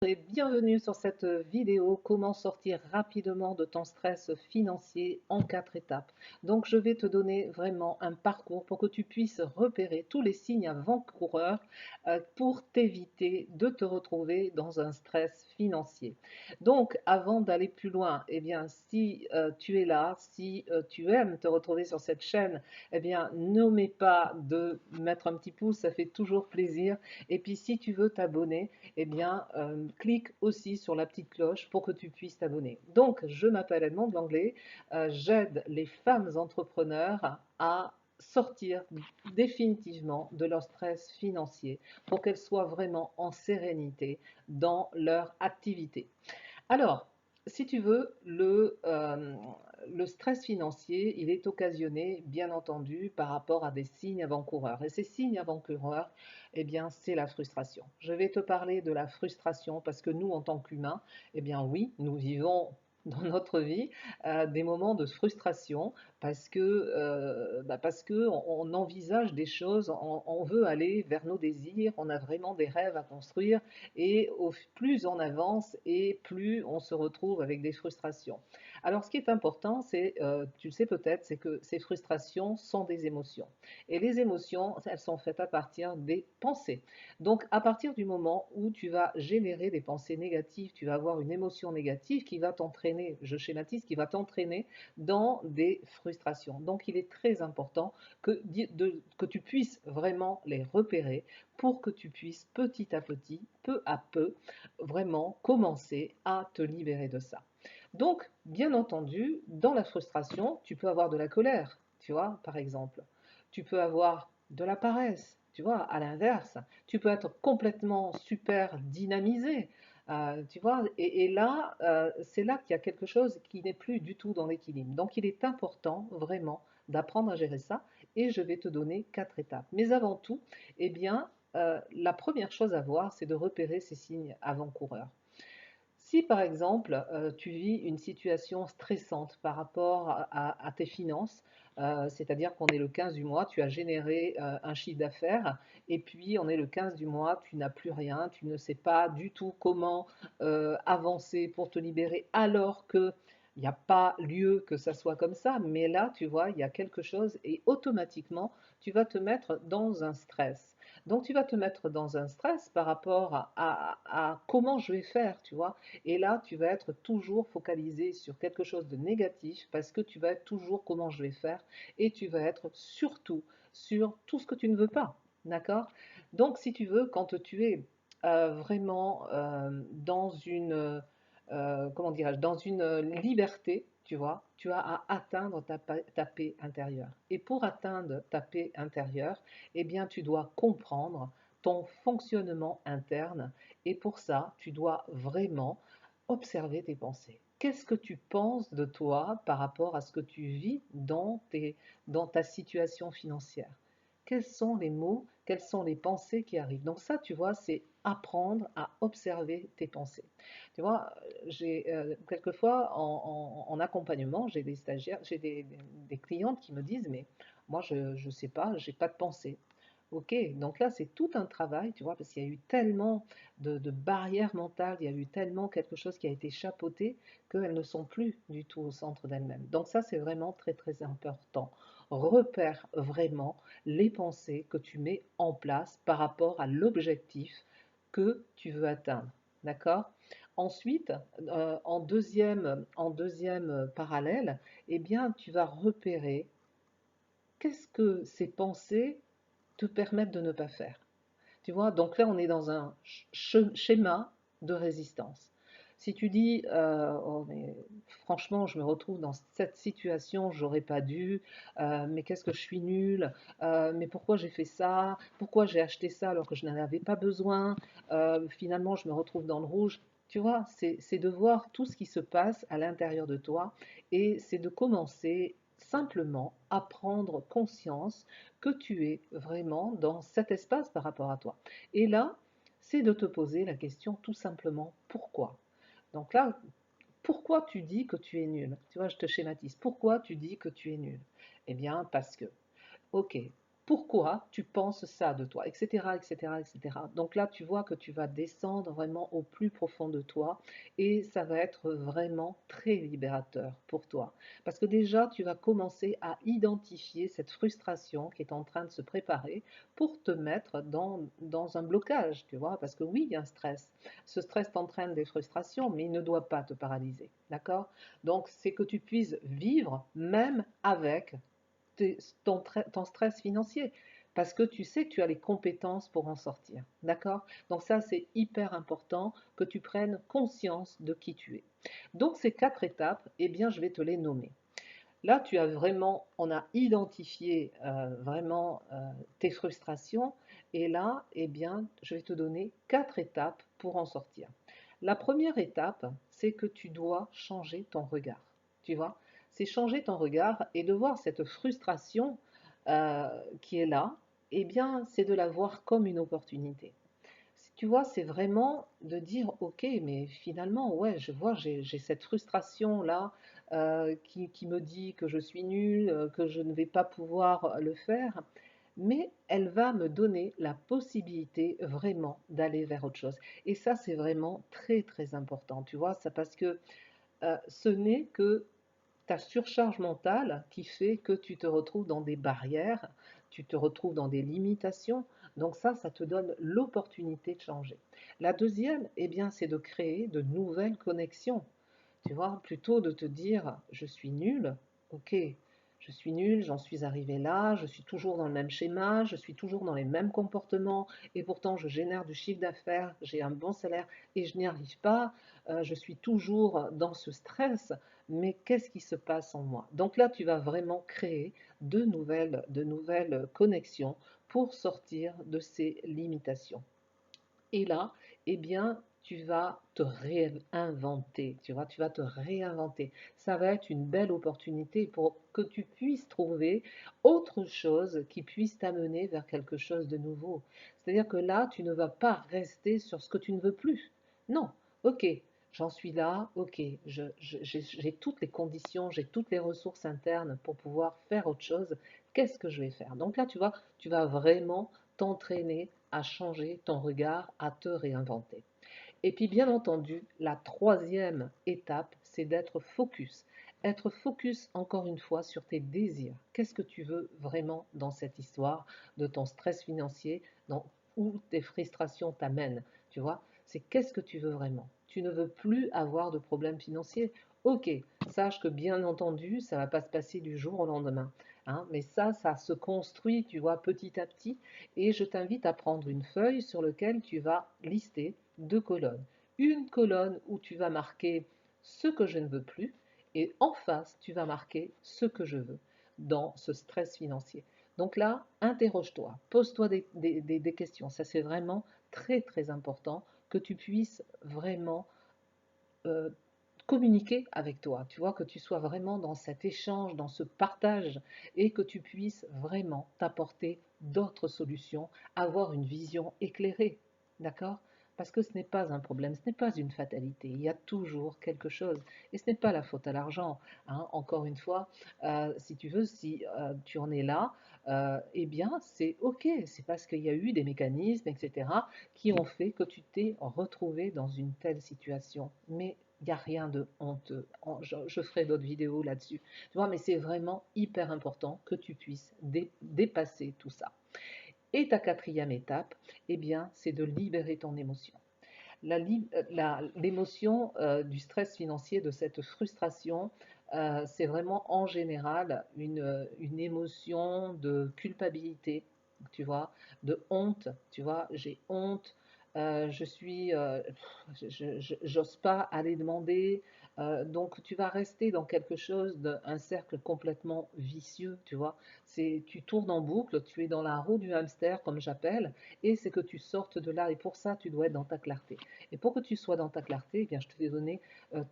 Et bienvenue sur cette vidéo comment sortir rapidement de ton stress financier en 4 étapes. Donc je vais te donner vraiment un parcours pour que tu puisses repérer tous les signes avant-coureurs pour t'éviter de te retrouver dans un stress financier. Donc avant d'aller plus loin, eh bien si tu es là, si tu aimes te retrouver sur cette chaîne, eh bien n'oublie pas de mettre un petit pouce, ça fait toujours plaisir. Et puis si tu veux t'abonner, eh bien, clique aussi sur la petite cloche pour que tu puisses t'abonner. Donc, je m'appelle Edmond Langlais, j'aide les femmes entrepreneurs à sortir définitivement de leur stress financier pour qu'elles soient vraiment en sérénité dans leur activité. Alors, si tu veux, le stress financier, il est occasionné, bien entendu, par rapport à des signes avant-coureurs. Et ces signes avant-coureurs, eh bien, c'est la frustration. Je vais te parler de la frustration parce que nous, en tant qu'humains, eh bien oui, nous vivons dans notre vie des moments de frustration parce que on envisage des choses, on veut aller vers nos désirs, on a vraiment des rêves à construire et plus on avance et plus on se retrouve avec des frustrations. Alors ce qui est important, c'est, tu le sais peut-être, c'est que ces frustrations sont des émotions. Et les émotions, elles sont faites à partir des pensées. Donc à partir du moment où tu vas générer des pensées négatives, tu vas avoir une émotion négative qui va t'entraîner, je schématise, qui va t'entraîner dans des frustrations. Donc il est très important que tu puisses vraiment les repérer pour que tu puisses petit à petit, peu à peu, vraiment commencer à te libérer de ça. Donc, bien entendu, dans la frustration, tu peux avoir de la colère, tu vois, par exemple. Tu peux avoir de la paresse, tu vois, à l'inverse. Tu peux être complètement super dynamisé, tu vois. Et là, c'est là qu'il y a quelque chose qui n'est plus du tout dans l'équilibre. Donc, il est important vraiment d'apprendre à gérer ça. Et je vais te donner 4 étapes. Mais avant tout, eh bien, la première chose à voir, c'est de repérer ces signes avant-coureurs. Si par exemple, tu vis une situation stressante par rapport à tes finances, c'est-à-dire qu'on est le 15 du mois, tu as généré un chiffre d'affaires, et puis on est le 15 du mois, tu n'as plus rien, tu ne sais pas du tout comment avancer pour te libérer, alors que il n'y a pas lieu que ça soit comme ça, mais là, tu vois, il y a quelque chose et automatiquement, tu vas te mettre dans un stress. Donc, tu vas te mettre dans un stress par rapport à comment je vais faire, tu vois. Et là, tu vas être toujours focalisé sur quelque chose de négatif parce que tu vas être toujours comment je vais faire et tu vas être surtout sur tout ce que tu ne veux pas. D'accord? Donc, si tu veux, quand tu es vraiment dans une, comment dirais-je, dans une liberté, tu vois, tu as à atteindre ta paix intérieure. Et pour atteindre ta paix intérieure, eh bien, tu dois comprendre ton fonctionnement interne. Et pour ça, tu dois vraiment observer tes pensées. Qu'est-ce que tu penses de toi par rapport à ce que tu vis dans ta situation financière? Quels sont les mots, quelles sont les pensées qui arrivent? Donc ça, tu vois, c'est apprendre à observer tes pensées. Tu vois, j'ai quelquefois en accompagnement, j'ai des stagiaires, j'ai des clientes qui me disent, mais moi, je ne sais pas, j'ai pas de pensée. Ok, donc là, c'est tout un travail, tu vois, parce qu'il y a eu tellement de barrières mentales, il y a eu tellement quelque chose qui a été chapeauté qu'elles ne sont plus du tout au centre d'elles-mêmes. Donc ça, c'est vraiment très, très important. Repère vraiment les pensées que tu mets en place par rapport à l'objectif que tu veux atteindre. D'accord? Ensuite, en deuxième parallèle, eh bien, tu vas repérer qu'est-ce que ces pensées te permettent de ne pas faire. Tu vois, donc là, on est dans un schéma de résistance. Si tu dis, oh, mais franchement, je me retrouve dans cette situation, j'aurais pas dû, mais qu'est-ce que je suis nulle, mais pourquoi j'ai fait ça, pourquoi j'ai acheté ça alors que je n'en avais pas besoin, finalement, je me retrouve dans le rouge. Tu vois, c'est de voir tout ce qui se passe à l'intérieur de toi et c'est de commencer simplement à prendre conscience que tu es vraiment dans cet espace par rapport à toi. Et là, c'est de te poser la question tout simplement pourquoi. Donc là, pourquoi tu dis que tu es nul? Tu vois, je te schématise. Pourquoi tu dis que tu es nul? Eh bien, parce que, ok, pourquoi tu penses ça de toi, etc., etc., etc. Donc là, tu vois que tu vas descendre vraiment au plus profond de toi et ça va être vraiment très libérateur pour toi. Parce que déjà, tu vas commencer à identifier cette frustration qui est en train de se préparer pour te mettre dans un blocage, tu vois. Parce que oui, il y a un stress. Ce stress t'entraîne des frustrations, mais il ne doit pas te paralyser, d'accord? Donc, c'est que tu puisses vivre même avec ton stress financier, parce que tu sais que tu as les compétences pour en sortir, d'accord? Donc ça, c'est hyper important que tu prennes conscience de qui tu es. Donc ces 4 étapes, eh bien, je vais te les nommer. Là, tu as vraiment, on a identifié vraiment tes frustrations, et là, eh bien, je vais te donner 4 étapes pour en sortir. La première étape, c'est que tu dois changer ton regard. Tu vois, c'est changer ton regard et de voir cette frustration qui est là, eh bien, c'est de la voir comme une opportunité. Tu vois, c'est vraiment de dire, ok, mais finalement, ouais, je vois, j'ai cette frustration-là qui me dit que je suis nulle, que je ne vais pas pouvoir le faire, mais elle va me donner la possibilité vraiment d'aller vers autre chose. Et ça, c'est vraiment très, très important, tu vois, ça parce que ce n'est que ta surcharge mentale qui fait que tu te retrouves dans des barrières, tu te retrouves dans des limitations. Donc ça te donne l'opportunité de changer. La deuxième, eh bien, c'est de créer de nouvelles connexions. Tu vois, plutôt de te dire, je suis nul, ok, je suis nul, j'en suis arrivé là, je suis toujours dans le même schéma, je suis toujours dans les mêmes comportements, et pourtant je génère du chiffre d'affaires, j'ai un bon salaire et je n'y arrive pas, je suis toujours dans ce stress, mais qu'est-ce qui se passe en moi? Donc là, tu vas vraiment créer de nouvelles connexions pour sortir de ces limitations. Et là, eh bien, tu vas te réinventer, tu vois, tu vas te réinventer. Ça va être une belle opportunité pour que tu puisses trouver autre chose qui puisse t'amener vers quelque chose de nouveau. C'est-à-dire que là, tu ne vas pas rester sur ce que tu ne veux plus. Non, ok, j'en suis là, ok, j'ai toutes les conditions, j'ai toutes les ressources internes pour pouvoir faire autre chose. Qu'est-ce que je vais faire? Donc là, tu vas vraiment t'entraîner à changer ton regard, à te réinventer. Et puis bien entendu, la troisième étape, c'est d'être focus. Être focus encore une fois sur tes désirs. Qu'est-ce que tu veux vraiment dans cette histoire de ton stress financier, où tes frustrations t'amènent, tu vois? C'est qu'est-ce que tu veux vraiment? Tu ne veux plus avoir de problèmes financiers. Ok, sache que bien entendu, ça ne va pas se passer du jour au lendemain, hein, mais ça se construit, tu vois, petit à petit. Et je t'invite à prendre une feuille sur laquelle tu vas lister 2 colonnes. Une colonne où tu vas marquer ce que je ne veux plus et en face, tu vas marquer ce que je veux dans ce stress financier. Donc là, interroge-toi, pose-toi des questions. Ça, c'est vraiment très, très important que tu puisses vraiment euh, communiquer avec toi, tu vois, que tu sois vraiment dans cet échange, dans ce partage et que tu puisses vraiment t'apporter d'autres solutions, avoir une vision éclairée, d'accord? Parce que ce n'est pas un problème, ce n'est pas une fatalité, il y a toujours quelque chose. Et ce n'est pas la faute à l'argent, hein. Encore une fois, si tu veux, si tu en es là, eh bien c'est ok, c'est parce qu'il y a eu des mécanismes, etc., qui ont fait que tu t'es retrouvé dans une telle situation. Mais il n'y a rien de honteux. Je ferai d'autres vidéos là-dessus. Tu vois, mais c'est vraiment hyper important que tu puisses dépasser tout ça. Et ta quatrième étape, eh bien, c'est de libérer ton émotion. L'émotion du stress financier, de cette frustration, c'est vraiment en général une émotion de culpabilité, tu vois, de honte, tu vois, j'ai honte, je suis, j'ose pas aller demander, donc tu vas rester dans quelque chose d'un cercle complètement vicieux, tu vois, tu tournes en boucle, tu es dans la roue du hamster, comme j'appelle, et c'est que tu sortes de là, et pour ça, tu dois être dans ta clarté. Et pour que tu sois dans ta clarté, eh bien, je te vais donner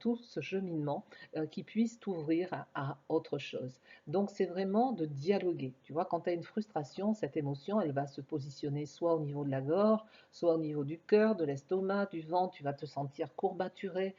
tout ce cheminement qui puisse t'ouvrir à autre chose. Donc, c'est vraiment de dialoguer. Tu vois, quand tu as une frustration, cette émotion, elle va se positionner soit au niveau de la gorge, soit au niveau du cœur, de l'estomac, du ventre. Tu vas te sentir courbaturé.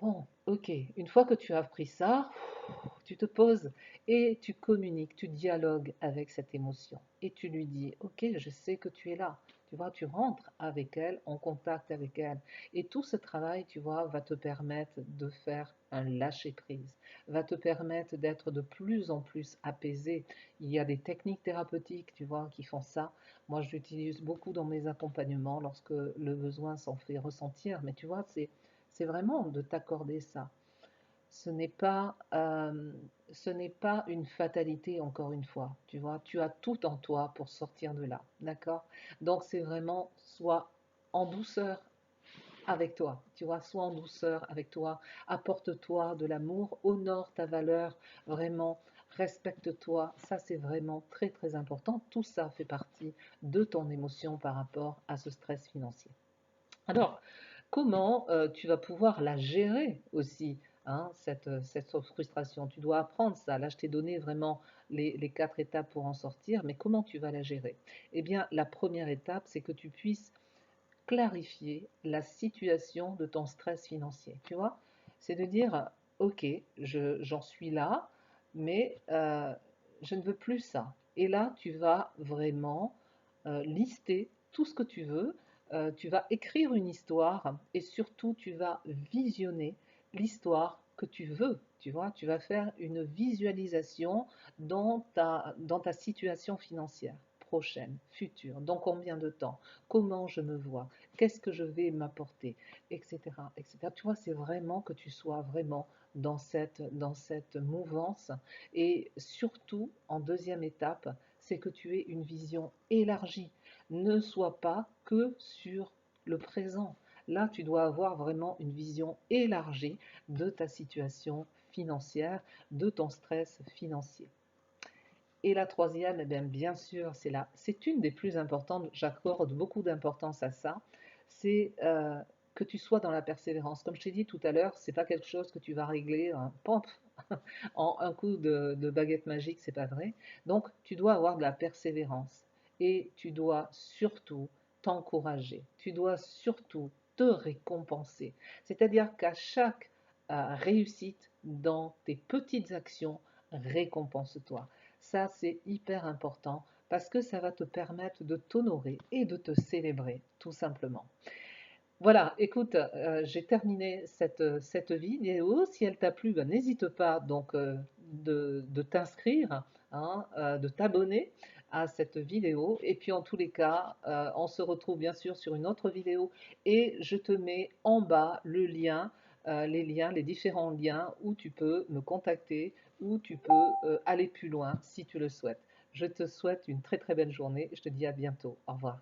Bon, ok, une fois que tu as appris ça, tu te poses et tu communiques, tu dialogues avec cette émotion et tu lui dis, ok, je sais que tu es là. Tu vois, tu rentres avec elle, en contact avec elle. Et tout ce travail, tu vois, va te permettre de faire un lâcher-prise, va te permettre d'être de plus en plus apaisé. Il y a des techniques thérapeutiques, tu vois, qui font ça. Moi, je l'utilise beaucoup dans mes accompagnements lorsque le besoin s'en fait ressentir. Mais tu vois, c'est vraiment de t'accorder ça. Ce n'est pas, ce n'est pas une fatalité, encore une fois. Tu vois, tu as tout en toi pour sortir de là. D'accord? Donc, c'est vraiment soit en douceur avec toi. Tu vois, sois en douceur avec toi. Apporte-toi de l'amour. Honore ta valeur. Vraiment, respecte-toi. Ça, c'est vraiment très, très important. Tout ça fait partie de ton émotion par rapport à ce stress financier. Alors, comment tu vas pouvoir la gérer aussi, hein, cette frustration? Tu dois apprendre ça. Là, je t'ai donné vraiment les quatre étapes pour en sortir, mais comment tu vas la gérer? Eh bien, la première étape, c'est que tu puisses clarifier la situation de ton stress financier. Tu vois? C'est de dire, ok, j'en suis là, mais je ne veux plus ça. Et là, tu vas vraiment lister tout ce que tu veux. Tu vas écrire une histoire et surtout, tu vas visionner l'histoire que tu veux. Tu vois, tu vas faire une visualisation dans ta situation financière prochaine, future, dans combien de temps, comment je me vois, qu'est-ce que je vais m'apporter, etc., etc. Tu vois, c'est vraiment que tu sois vraiment dans cette mouvance. Et surtout, en deuxième étape, c'est que tu aies une vision élargie. Ne sois pas que sur le présent. Là, tu dois avoir vraiment une vision élargie de ta situation financière, de ton stress financier. Et la troisième, eh bien sûr, c'est une des plus importantes, j'accorde beaucoup d'importance à ça, c'est que tu sois dans la persévérance. Comme je t'ai dit tout à l'heure, c'est pas quelque chose que tu vas régler en un coup de baguette magique, c'est pas vrai. Donc, tu dois avoir de la persévérance et tu dois surtout t'encourager. Tu dois surtout te récompenser. C'est-à-dire qu'à chaque réussite dans tes petites actions, récompense-toi. Ça, c'est hyper important parce que ça va te permettre de t'honorer et de te célébrer, tout simplement. Voilà, écoute, j'ai terminé cette vidéo. Si elle t'a plu, ben, n'hésite pas donc de t'inscrire, hein, de t'abonner à cette vidéo. Et puis en tous les cas, on se retrouve bien sûr sur une autre vidéo et je te mets en bas le lien, les liens, les différents liens où tu peux me contacter, où tu peux aller plus loin si tu le souhaites. Je te souhaite une très très belle journée. Je te dis à bientôt. Au revoir.